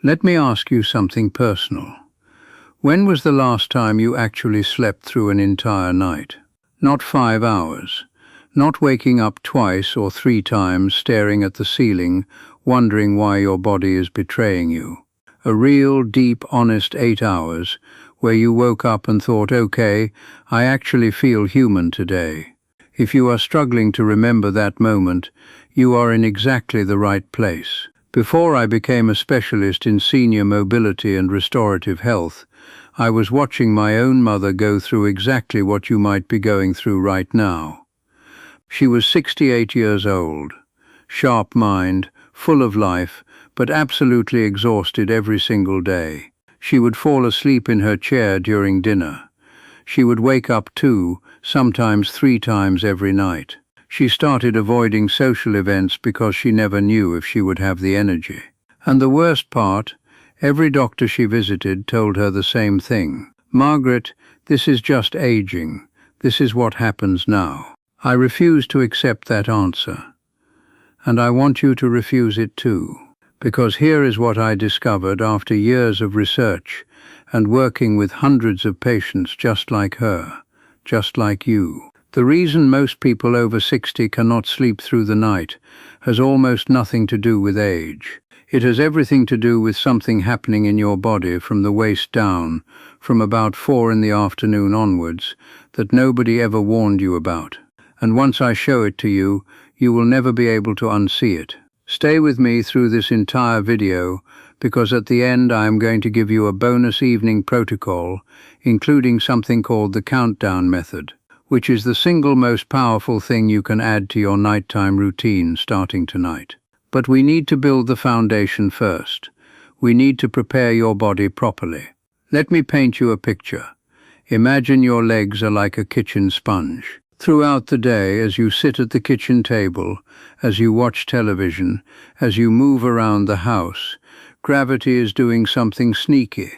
Let me ask you something personal. When was the last time you actually slept through an entire night? Not 5 hours. Not waking up twice or 3 times staring at the ceiling, wondering why your body is betraying you. A real, deep, honest 8 hours, where you woke up and thought, okay, I actually feel human today. If you are struggling to remember that moment, you are in exactly the right place. Before I became a specialist in senior mobility and restorative health, I was watching my own mother go through exactly what you might be going through right now. She was 68 years old, sharp mind, full of life, but absolutely exhausted every single day. She would fall asleep in her chair during dinner. She would wake up 2, sometimes 3 times every night. She started avoiding social events because she never knew if she would have the energy. And the worst part, every doctor she visited told her the same thing. Margaret, this is just aging. This is what happens now. I refuse to accept that answer. And I want you to refuse it too. Because here is what I discovered after years of research and working with hundreds of patients just like her, just like you. The reason most people over 60 cannot sleep through the night has almost nothing to do with age. It has everything to do with something happening in your body from the waist down, from about 4 in the afternoon onwards, that nobody ever warned you about. And once I show it to you, you will never be able to unsee it. Stay with me through this entire video, because at the end I am going to give you a bonus evening protocol, including something called the countdown method, which is the single most powerful thing you can add to your nighttime routine starting tonight. But we need to build the foundation first. We need to prepare your body properly. Let me paint you a picture. Imagine your legs are like a kitchen sponge. Throughout the day, as you sit at the kitchen table, as you watch television, as you move around the house, gravity is doing something sneaky.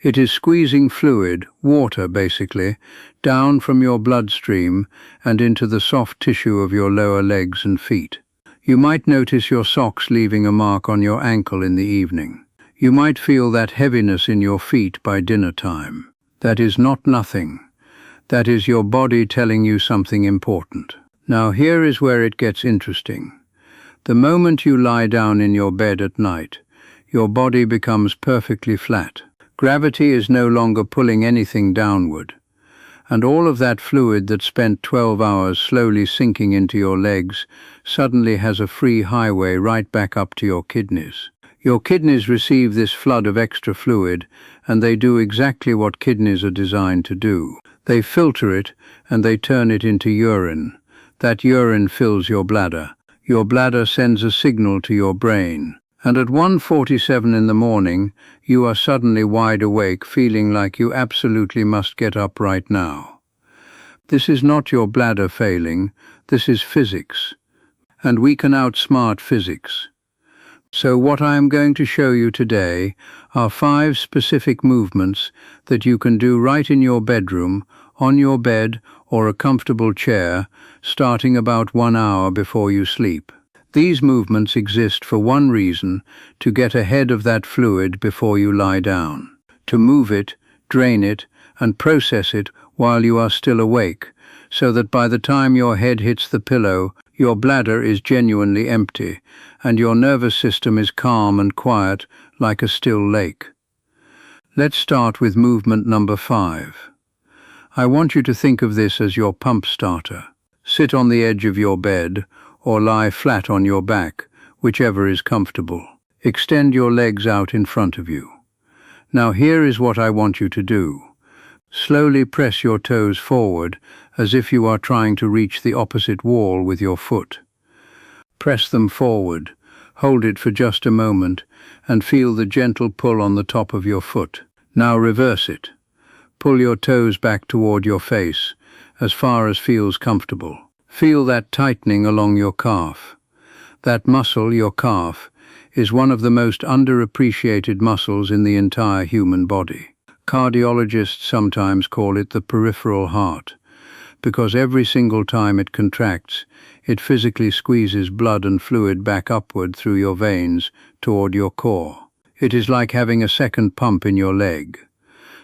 It is squeezing fluid, water basically, down from your bloodstream and into the soft tissue of your lower legs and feet. You might notice your socks leaving a mark on your ankle in the evening. You might feel that heaviness in your feet by dinner time. That is not nothing. That is your body telling you something important. Now here is where it gets interesting. The moment you lie down in your bed at night, your body becomes perfectly flat. Gravity is no longer pulling anything downward. And all of that fluid that spent 12 hours slowly sinking into your legs suddenly has a free highway right back up to your kidneys. Your kidneys receive this flood of extra fluid, and they do exactly what kidneys are designed to do. They filter it, and they turn it into urine. That urine fills your bladder. Your bladder sends a signal to your brain. And at 1:47 in the morning, you are suddenly wide awake, feeling like you absolutely must get up right now. This is not your bladder failing, this is physics. And we can outsmart physics. So what I am going to show you today are 5 specific movements that you can do right in your bedroom, on your bed or a comfortable chair, starting about 1 hour before you sleep. These movements exist for one reason: to get ahead of that fluid before you lie down, to move it, drain it, and process it while you are still awake, so that by the time your head hits the pillow, your bladder is genuinely empty, and your nervous system is calm and quiet like a still lake. Let's start with movement number 5. I want you to think of this as your pump starter. Sit on the edge of your bed, or lie flat on your back, whichever is comfortable. Extend your legs out in front of you. Now here is what I want you to do. Slowly press your toes forward as if you are trying to reach the opposite wall with your foot. Press them forward, hold it for just a moment, and feel the gentle pull on the top of your foot. Now reverse it. Pull your toes back toward your face, as far as feels comfortable. Feel that tightening along your calf. That muscle, your calf, is one of the most underappreciated muscles in the entire human body. Cardiologists sometimes call it the peripheral heart, because every single time it contracts, it physically squeezes blood and fluid back upward through your veins toward your core. It is like having a second pump in your leg.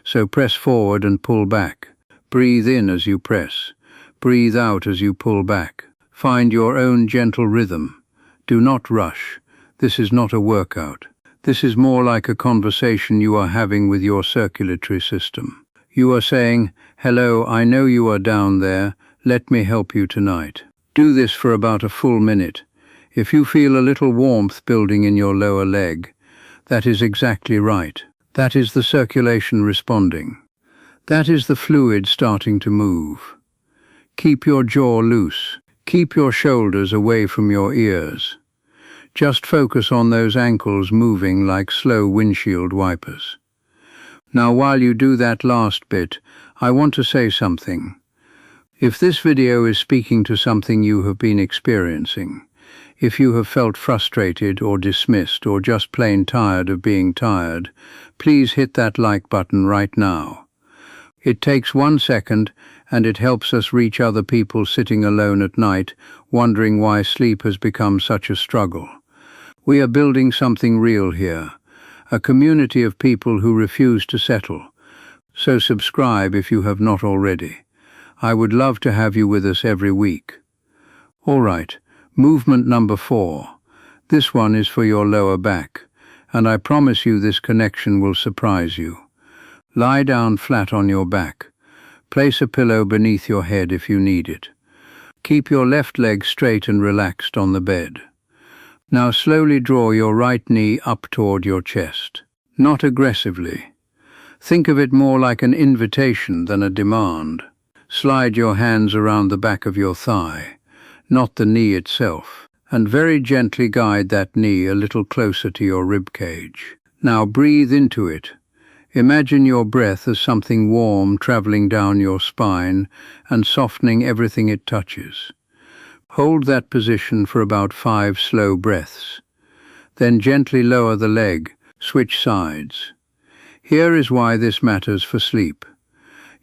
So press forward and pull back. Breathe in as you press. Breathe out as you pull back. Find your own gentle rhythm. Do not rush. This is not a workout. This is more like a conversation you are having with your circulatory system. You are saying, "Hello, I know you are down there. Let me help you tonight." Do this for about a full minute. If you feel a little warmth building in your lower leg, that is exactly right. That is the circulation responding. That is the fluid starting to move. Keep your jaw loose. Keep your shoulders away from your ears. Just focus on those ankles moving like slow windshield wipers. Now, while you do that last bit, I want to say something. If this video is speaking to something you have been experiencing, if you have felt frustrated or dismissed or just plain tired of being tired, please hit that like button right now. It takes 1 second and it helps us reach other people sitting alone at night, wondering why sleep has become such a struggle. We are building something real here, a community of people who refuse to settle. So subscribe if you have not already. I would love to have you with us every week. All right, movement number 4. This one is for your lower back, and I promise you this connection will surprise you. Lie down flat on your back. Place a pillow beneath your head if you need it. Keep your left leg straight and relaxed on the bed. Now slowly draw your right knee up toward your chest. Not aggressively. Think of it more like an invitation than a demand. Slide your hands around the back of your thigh, not the knee itself, and very gently guide that knee a little closer to your rib cage. Now breathe into it. Imagine your breath as something warm traveling down your spine and softening everything it touches. Hold that position for about 5 slow breaths. Then gently lower the leg, switch sides. Here is why this matters for sleep.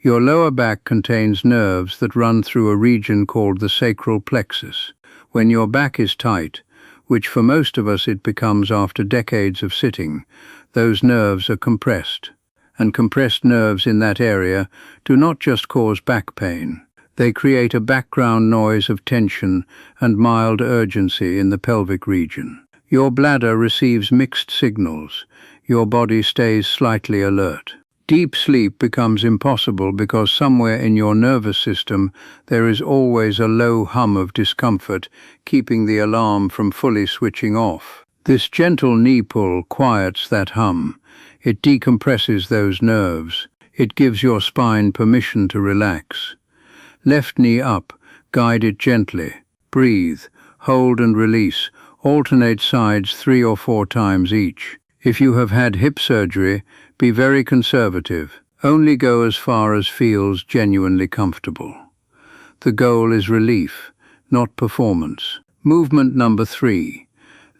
Your lower back contains nerves that run through a region called the sacral plexus. When your back is tight, which for most of us it becomes after decades of sitting, those nerves are compressed. And compressed nerves in that area do not just cause back pain. They create a background noise of tension and mild urgency in the pelvic region. Your bladder receives mixed signals. Your body stays slightly alert. Deep sleep becomes impossible because somewhere in your nervous system there is always a low hum of discomfort, keeping the alarm from fully switching off. This gentle knee pull quiets that hum. It decompresses those nerves. It gives your spine permission to relax. Left knee up, guide it gently. Breathe, hold and release. Alternate sides 3 or 4 times each. If you have had hip surgery, be very conservative. Only go as far as feels genuinely comfortable. The goal is relief, not performance. Movement number 3.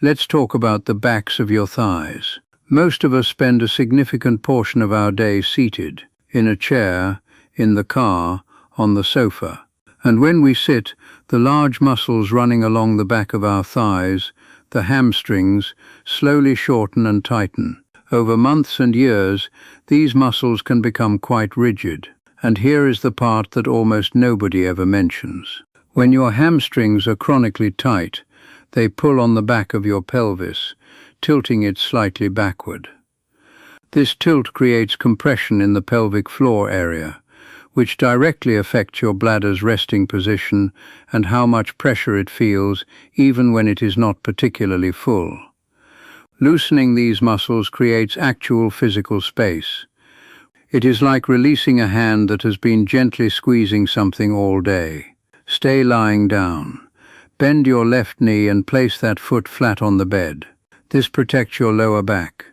Let's talk about the backs of your thighs. Most of us spend a significant portion of our day seated, in a chair, in the car, on the sofa. And when we sit, the large muscles running along the back of our thighs, the hamstrings, slowly shorten and tighten. Over months and years, these muscles can become quite rigid. And here is the part that almost nobody ever mentions. When your hamstrings are chronically tight, they pull on the back of your pelvis, tilting it slightly backward. This tilt creates compression in the pelvic floor area, which directly affects your bladder's resting position and how much pressure it feels even when it is not particularly full. Loosening these muscles creates actual physical space. It is like releasing a hand that has been gently squeezing something all day. Stay lying down. Bend your left knee and place that foot flat on the bed. This protects your lower back.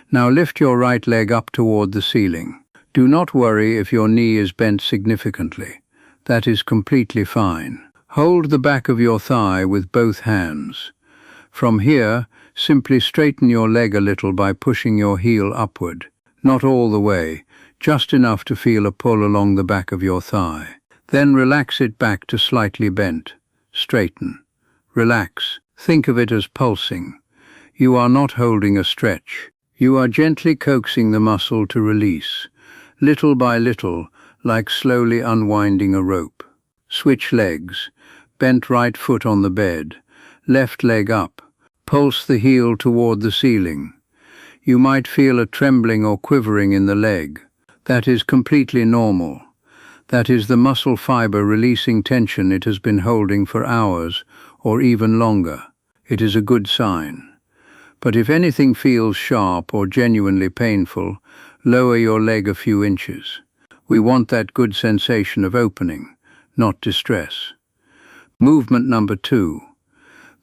Now lift your right leg up toward the ceiling. Do not worry if your knee is bent significantly. That is completely fine. Hold the back of your thigh with both hands. From here, simply straighten your leg a little by pushing your heel upward. Not all the way, just enough to feel a pull along the back of your thigh. Then relax it back to slightly bent. Straighten. Relax. Think of it as pulsing. You are not holding a stretch. You are gently coaxing the muscle to release, little by little, like slowly unwinding a rope. Switch legs. Bent right foot on the bed, left leg up. Pulse the heel toward the ceiling. You might feel a trembling or quivering in the leg. That is completely normal. That is the muscle fiber releasing tension it has been holding for hours or even longer. It is a good sign. But if anything feels sharp or genuinely painful, lower your leg a few inches. We want that good sensation of opening, not distress. Movement number 2.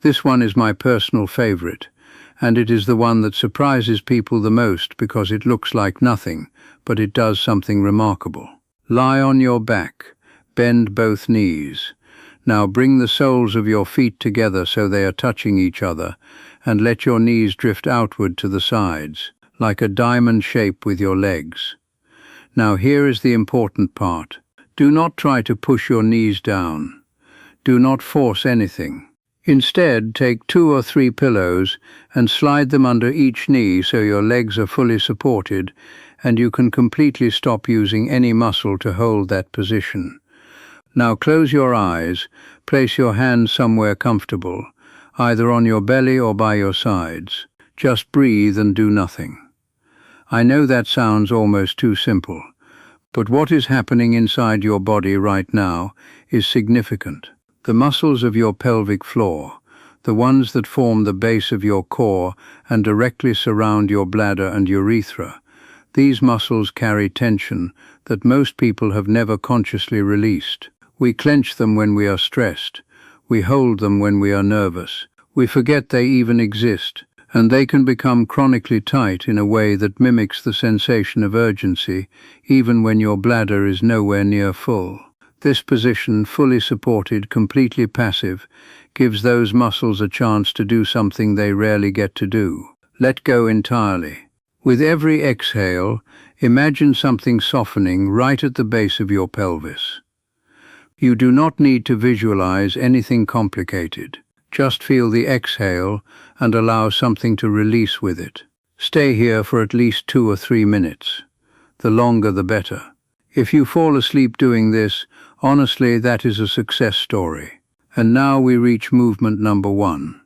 This one is my personal favorite, and it is the one that surprises people the most because it looks like nothing, but it does something remarkable. Lie on your back, bend both knees. Now bring the soles of your feet together so they are touching each other, and let your knees drift outward to the sides, like a diamond shape with your legs. Now here is the important part. Do not try to push your knees down. Do not force anything. Instead, take 2 or 3 pillows and slide them under each knee so your legs are fully supported and you can completely stop using any muscle to hold that position. Now close your eyes, place your hands somewhere comfortable, either on your belly or by your sides. Just breathe and do nothing. I know that sounds almost too simple, but what is happening inside your body right now is significant. The muscles of your pelvic floor, the ones that form the base of your core and directly surround your bladder and urethra, these muscles carry tension that most people have never consciously released. We clench them when we are stressed. We hold them when we are nervous. We forget they even exist, and they can become chronically tight in a way that mimics the sensation of urgency, even when your bladder is nowhere near full. This position, fully supported, completely passive, gives those muscles a chance to do something they rarely get to do. Let go entirely. With every exhale, imagine something softening right at the base of your pelvis. You do not need to visualize anything complicated. Just feel the exhale and allow something to release with it. Stay here for at least 2 or 3 minutes. The longer the better. If you fall asleep doing this, honestly, that is a success story. And now we reach movement number 1.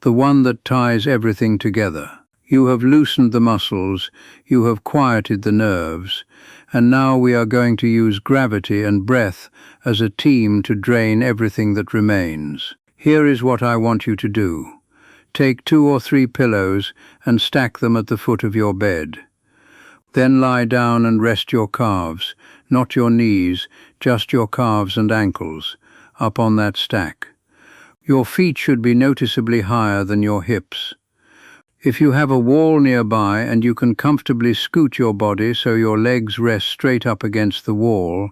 The one that ties everything together. You have loosened the muscles, you have quieted the nerves, and now we are going to use gravity and breath as a team to drain everything that remains. Here is what I want you to do. Take 2 or 3 pillows and stack them at the foot of your bed. Then lie down and rest your calves, not your knees, just your calves and ankles, up on that stack. Your feet should be noticeably higher than your hips. If you have a wall nearby and you can comfortably scoot your body so your legs rest straight up against the wall,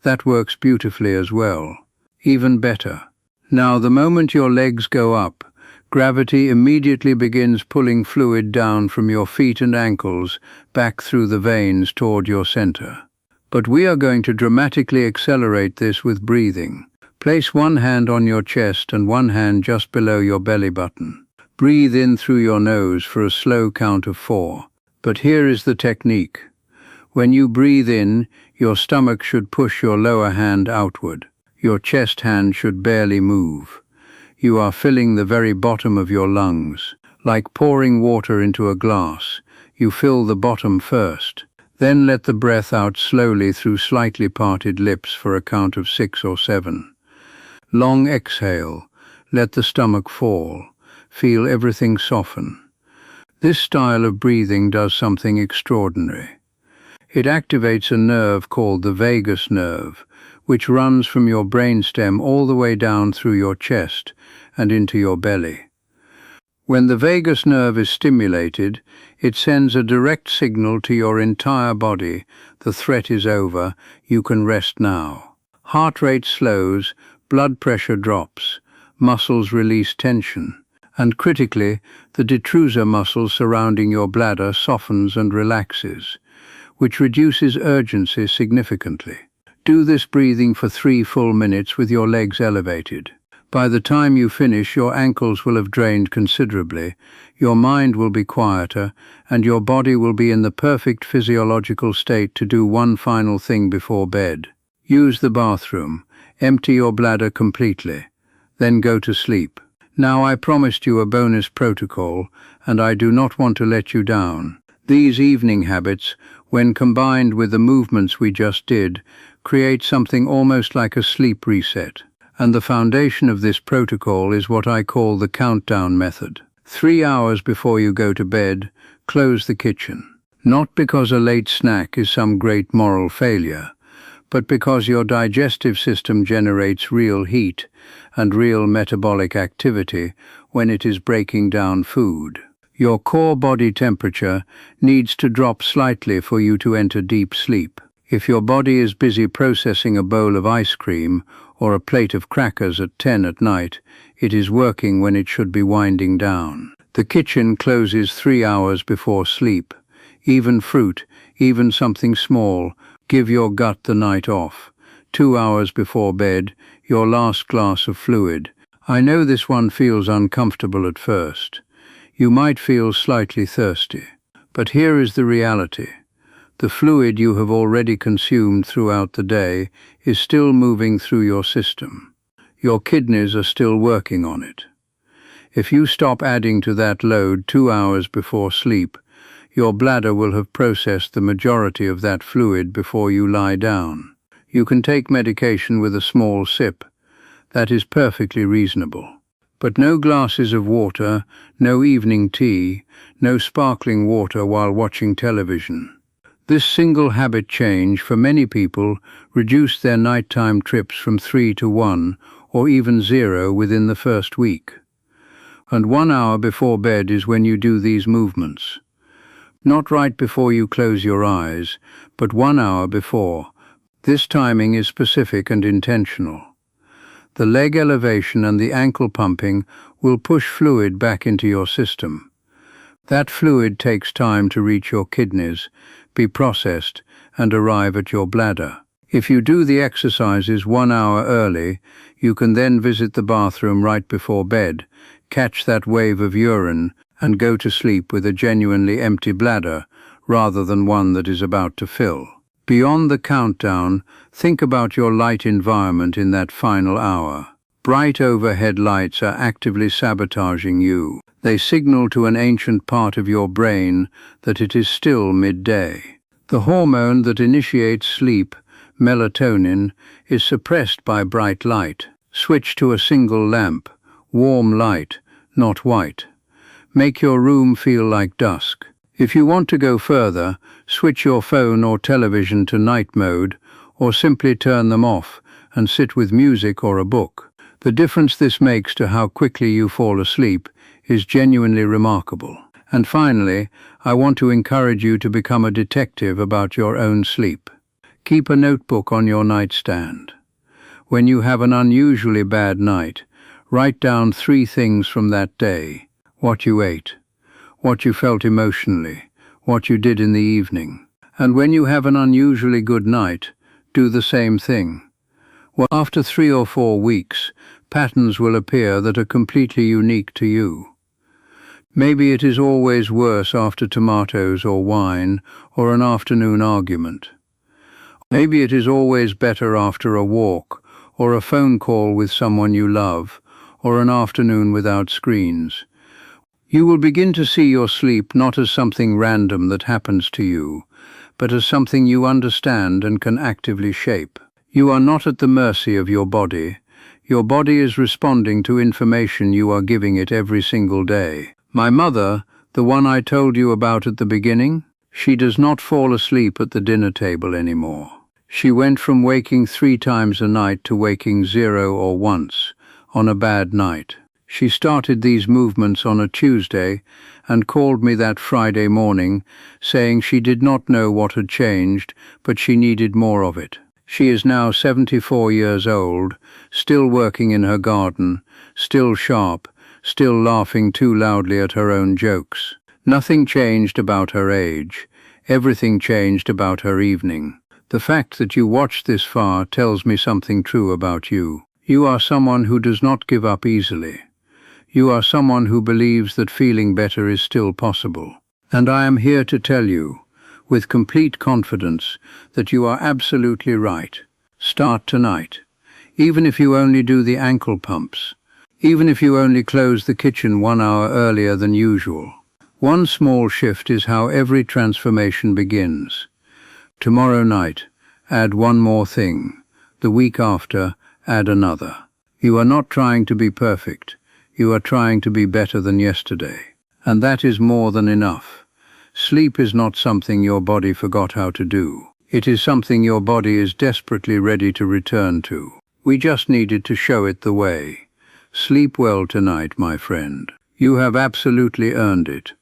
that works beautifully as well. Even better. Now, the moment your legs go up, gravity immediately begins pulling fluid down from your feet and ankles back through the veins toward your center. But we are going to dramatically accelerate this with breathing. Place one hand on your chest and one hand just below your belly button. Breathe in through your nose for a slow count of 4. But here is the technique. When you breathe in, your stomach should push your lower hand outward. Your chest hand should barely move. You are filling the very bottom of your lungs. Like pouring water into a glass, you fill the bottom first. Then let the breath out slowly through slightly parted lips for a count of 6 or 7. Long exhale. Let the stomach fall. Feel everything soften. This style of breathing does something extraordinary. It activates a nerve called the vagus nerve, which runs from your brainstem all the way down through your chest and into your belly. When the vagus nerve is stimulated, it sends a direct signal to your entire body: the threat is over, you can rest now. Heart rate slows, blood pressure drops, muscles release tension. And critically, the detrusor muscle surrounding your bladder softens and relaxes, which reduces urgency significantly. Do this breathing for 3 full minutes with your legs elevated. By the time you finish, your ankles will have drained considerably, your mind will be quieter, and your body will be in the perfect physiological state to do one final thing before bed. Use the bathroom, empty your bladder completely, then go to sleep. Now, I promised you a bonus protocol, and I do not want to let you down. These evening habits, when combined with the movements we just did, create something almost like a sleep reset. And the foundation of this protocol is what I call the countdown method. 3 hours before you go to bed, close the kitchen. Not because a late snack is some great moral failure, but because your digestive system generates real heat and real metabolic activity when it is breaking down food. Your core body temperature needs to drop slightly for you to enter deep sleep. If your body is busy processing a bowl of ice cream or a plate of crackers at 10 at night, it is working when it should be winding down. The kitchen closes 3 hours before sleep. Even fruit, even something small, give your gut the night off. 2 hours before bed, your last glass of fluid. I know this one feels uncomfortable at first. You might feel slightly thirsty. But here is the reality. The fluid you have already consumed throughout the day is still moving through your system. Your kidneys are still working on it. If you stop adding to that load 2 hours before sleep, your bladder will have processed the majority of that fluid before you lie down. You can take medication with a small sip. That is perfectly reasonable. But no glasses of water, no evening tea, no sparkling water while watching television. This single habit change for many people reduced their nighttime trips from 3 to 1 or even 0 within the first week. And 1 hour before bed is when you do these movements. Not right before you close your eyes, but 1 hour before. This timing is specific and intentional. The leg elevation and the ankle pumping will push fluid back into your system. That fluid takes time to reach your kidneys, be processed, and arrive at your bladder. If you do the exercises 1 hour early, you can then visit the bathroom right before bed, catch that wave of urine, and go to sleep with a genuinely empty bladder, rather than one that is about to fill. Beyond the countdown, think about your light environment in that final hour. Bright overhead lights are actively sabotaging you. They signal to an ancient part of your brain that it is still midday. The hormone that initiates sleep, melatonin, is suppressed by bright light. Switch to a single lamp, warm light, not white. Make your room feel like dusk. If you want to go further, switch your phone or television to night mode, or simply turn them off and sit with music or a book. The difference this makes to how quickly you fall asleep is genuinely remarkable. And finally, I want to encourage you to become a detective about your own sleep. Keep a notebook on your nightstand. When you have an unusually bad night, write down 3 things from that day: what you ate, what you felt emotionally, what you did in the evening. And when you have an unusually good night, do the same thing. Well, after 3 or 4 weeks, patterns will appear that are completely unique to you. Maybe it is always worse after tomatoes or wine or an afternoon argument. Maybe it is always better after a walk or a phone call with someone you love or an afternoon without screens. You will begin to see your sleep not as something random that happens to you, but as something you understand and can actively shape. You are not at the mercy of your body. Your body is responding to information you are giving it every single day. My mother, the one I told you about at the beginning, she does not fall asleep at the dinner table anymore. She went from waking 3 times a night to waking 0 or once on a bad night. She started these movements on a Tuesday and called me that Friday morning, saying she did not know what had changed, but she needed more of it. She is now 74 years old, still working in her garden, still sharp, still laughing too loudly at her own jokes. Nothing changed about her age. Everything changed about her evening. The fact that you watched this far tells me something true about you. You are someone who does not give up easily. You are someone who believes that feeling better is still possible. And I am here to tell you, with complete confidence, that you are absolutely right. Start tonight. Even if you only do the ankle pumps. Even if you only close the kitchen 1 hour earlier than usual. One small shift is how every transformation begins. Tomorrow night, add one more thing. The week after, add another. You are not trying to be perfect. You are trying to be better than yesterday. And that is more than enough. Sleep is not something your body forgot how to do. It is something your body is desperately ready to return to. We just needed to show it the way. Sleep well tonight, my friend. You have absolutely earned it.